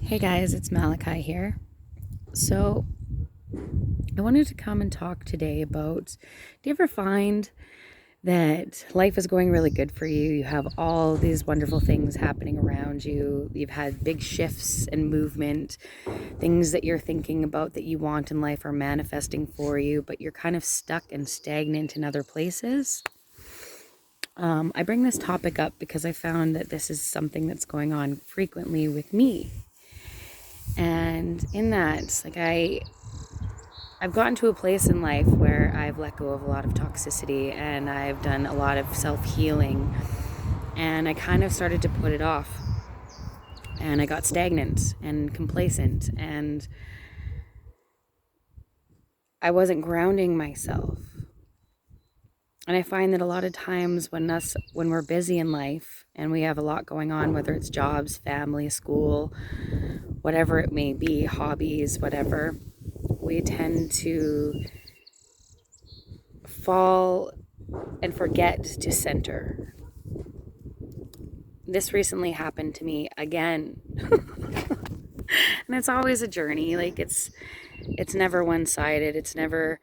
Hey guys, it's Malachi here. So, I wanted to come and talk today about, do you ever find that life is going really good for you? You have all these wonderful things happening around you. You've had big shifts and movement. Things that you're thinking about that you want in life are manifesting for you, but you're kind of stuck and stagnant in other places. I bring this topic up because I found that this is something that's going on frequently with me. And in that, I've gotten to a place in life where I've let go of a lot of toxicity and I've done a lot of self-healing, and I kind of started to put it off, and I got stagnant and complacent, and I wasn't grounding myself. And I find that a lot of times when we're busy in life and we have a lot going on, whether it's jobs, family, school, whatever it may be, hobbies, whatever, we tend to fall and forget to center. This recently happened to me again. And it's always a journey. It's never one-sided. It's never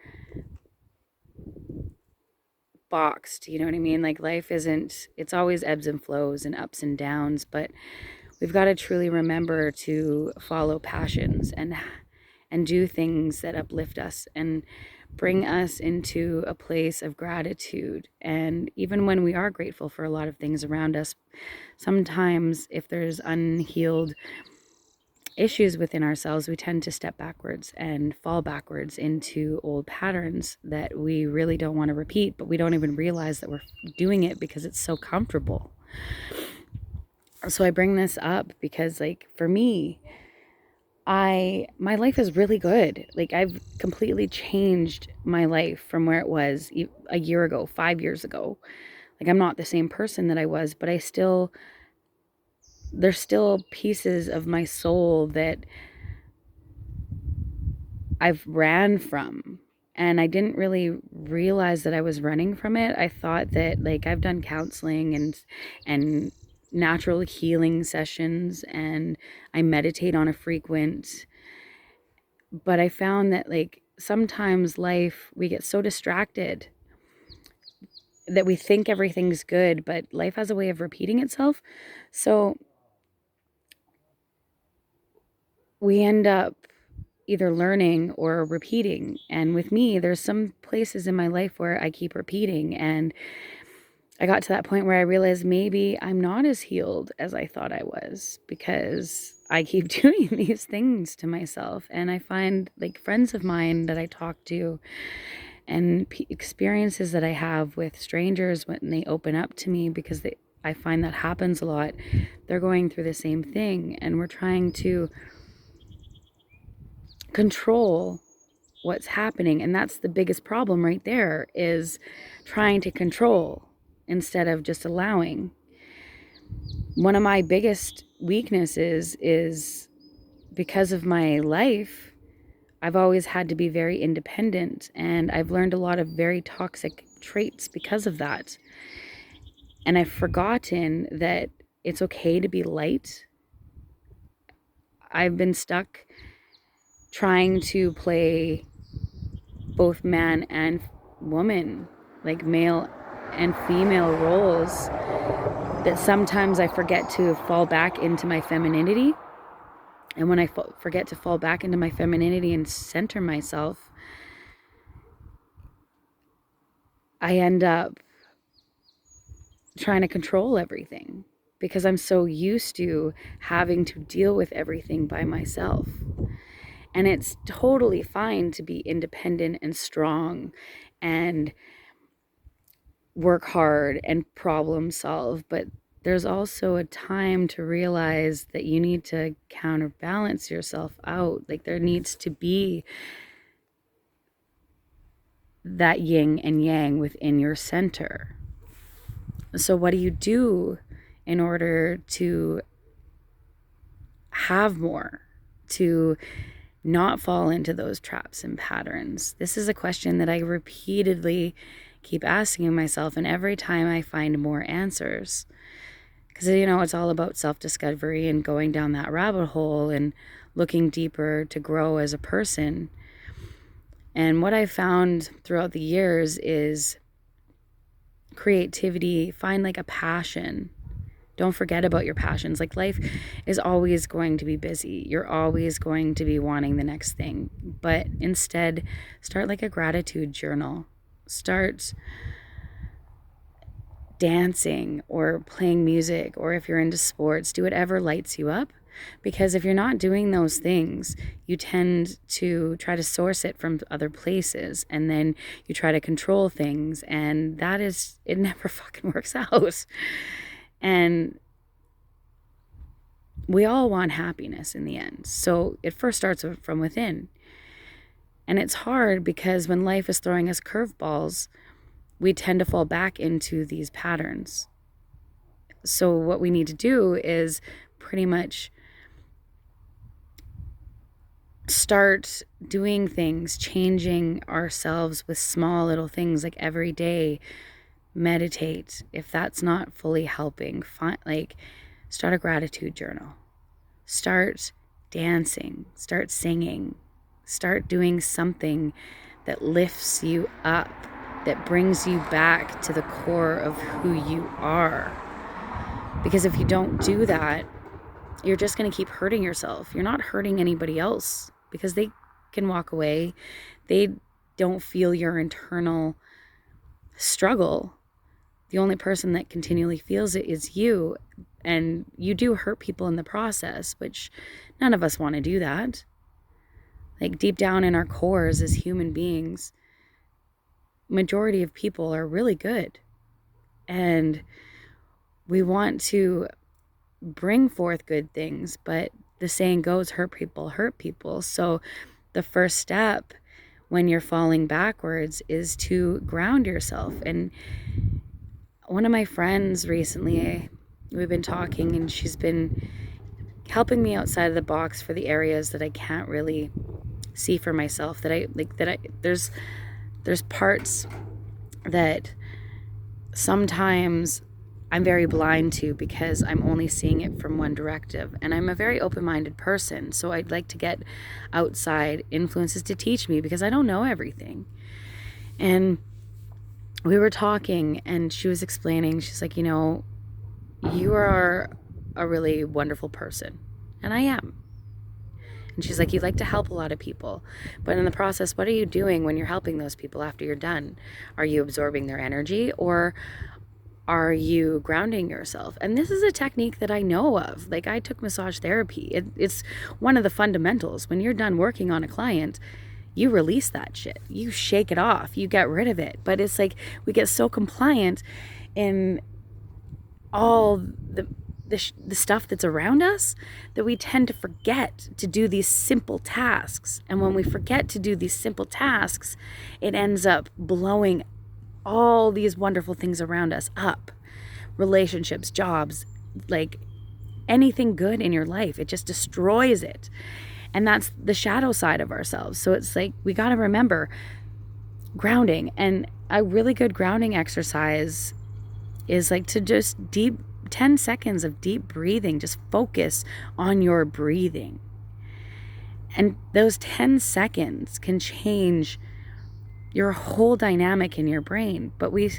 boxed, you know what I mean? Like life isn't, it's always ebbs and flows and ups and downs, but we've got to truly remember to follow passions and do things that uplift us and bring us into a place of gratitude. And even when we are grateful for a lot of things around us, sometimes if there's unhealed issues within ourselves, we tend to step backwards and fall backwards into old patterns that we really don't want to repeat, but we don't even realize that we're doing it because it's so comfortable. So I bring this up because, like, for me, my life is really good. Like, I've completely changed my life from where it was a year ago, 5 years ago. Like, I'm not the same person that I was, but there's still pieces of my soul that I've ran from. And I didn't really realize that I was running from it. I thought that, like, I've done counseling and natural healing sessions, and I meditate on a frequent, but I found that, like, sometimes life, we get so distracted that we think everything's good, but life has a way of repeating itself. So we end up either learning or repeating. And with me, there's some places in my life where I keep repeating. And I got to that point where I realized maybe I'm not as healed as I thought I was, because I keep doing these things to myself. And I find, like, friends of mine that I talk to and experiences that I have with strangers when they open up to me, because I find that happens a lot. They're going through the same thing, and we're trying to control what's happening. And that's the biggest problem right there, is trying to control instead of just allowing. One of my biggest weaknesses is, because of my life, I've always had to be very independent, and I've learned a lot of very toxic traits because of that. And I've forgotten that it's okay to be light. I've been stuck trying to play both man and woman, like male and female roles, that sometimes I forget to fall back into my femininity. And when I forget to fall back into my femininity and center myself, I end up trying to control everything, because I'm so used to having to deal with everything by myself. And it's totally fine to be independent and strong and work hard and problem solve, but there's also a time to realize that you need to counterbalance yourself out. Like, there needs to be that yin and yang within your center. So what do you do in order to have more, to not fall into those traps and patterns? This is a question that I repeatedly keep asking myself, and every time I find more answers, Because, it's all about self-discovery and going down that rabbit hole and looking deeper to grow as a person. And what I found throughout the years is creativity, find like a passion. Don't forget about your passions. Like, life is always going to be busy. You're always going to be wanting the next thing. But instead, start like a gratitude journal. Start dancing or playing music, or if you're into sports, do whatever lights you up. Because if you're not doing those things, you tend to try to source it from other places, and then you try to control things, and it never fucking works out. And we all want happiness in the end. So it first starts from within. And it's hard because when life is throwing us curveballs, we tend to fall back into these patterns. So what we need to do is pretty much start doing things, changing ourselves with small little things, like every day, meditate. If that's not fully helping, start a gratitude journal. Start dancing, start singing, start doing something that lifts you up, that brings you back to the core of who you are. Because if you don't do that, you're just going to keep hurting yourself. You're not hurting anybody else because they can walk away. They don't feel your internal struggle. The only person that continually feels it is you. And you do hurt people in the process, which none of us want to do that. Like, deep down in our cores as human beings, majority of people are really good. And we want to bring forth good things, but the saying goes, hurt people hurt people. So the first step when you're falling backwards is to ground yourself. And one of my friends recently, we've been talking, and she's been helping me outside of the box for the areas that I can't really see for myself, there's parts that sometimes I'm very blind to because I'm only seeing it from one directive. And I'm a very open-minded person, so I'd like to get outside influences to teach me because I don't know everything. And we were talking, and she was explaining, she's like, you are a really wonderful person. And I am. And she's like, you like to help a lot of people. But in the process, what are you doing when you're helping those people after you're done? Are you absorbing their energy, or are you grounding yourself? And this is a technique that I know of. Like, I took massage therapy. It's one of the fundamentals. When you're done working on a client, you release that shit. You shake it off. You get rid of it. But it's like we get so compliant in all the stuff that's around us that we tend to forget to do these simple tasks. And when we forget to do these simple tasks, it ends up blowing all these wonderful things around us up. Relationships, jobs, like anything good in your life, it just destroys it. And that's the shadow side of ourselves. So it's like we got to remember grounding. And a really good grounding exercise is like to just 10 seconds of deep breathing. Just focus on your breathing. And those 10 seconds can change your whole dynamic in your brain. But we,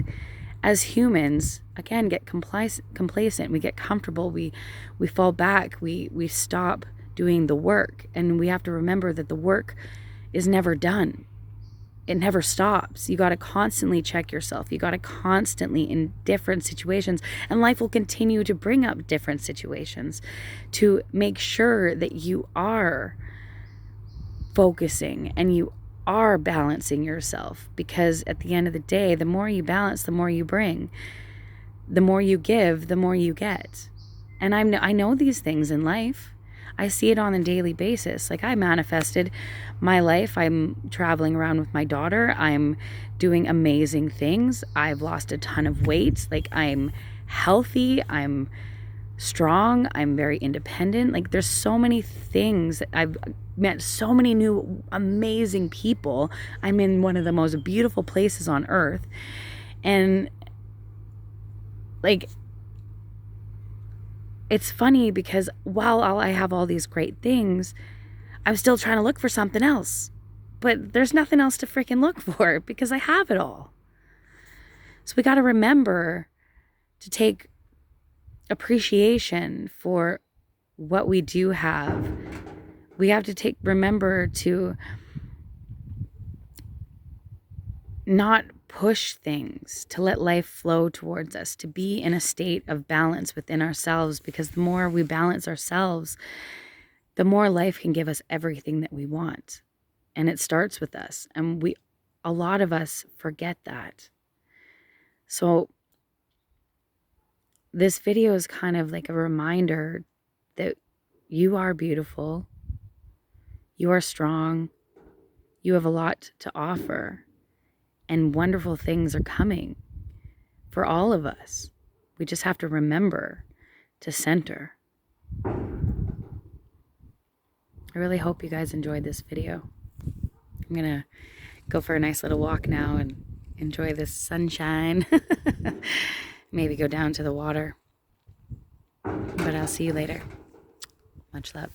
as humans, again, get complacent. We get comfortable. We fall back. We stop doing the work. And we have to remember that the work is never done. It never stops. You got to constantly check yourself. You got to constantly, in different situations, and life will continue to bring up different situations to make sure that you are focusing and you are balancing yourself. Because at the end of the day, the more you balance, the more you bring. The more you give, the more you get. And I know these things in life. I see it on a daily basis. Like, I manifested my life. I'm traveling around with my daughter. I'm doing amazing things. I've lost a ton of weight. Like, I'm healthy. I'm strong. I'm very independent. Like, there's so many things. I've met so many new amazing people. I'm in one of the most beautiful places on earth. And like, it's funny because while I have all these great things, I'm still trying to look for something else. But there's nothing else to freaking look for because I have it all. So we got to remember to take appreciation for what we do have. We have to remember to not push things, to let life flow towards us, to be in a state of balance within ourselves, because the more we balance ourselves, the more life can give us everything that we want. And it starts with us. And a lot of us forget that. So this video is kind of like a reminder that you are beautiful, you are strong, you have a lot to offer, and wonderful things are coming for all of us. We just have to remember to center. I really hope you guys enjoyed this video. I'm gonna go for a nice little walk now and enjoy this sunshine. Maybe go down to the water. But I'll see you later. Much love.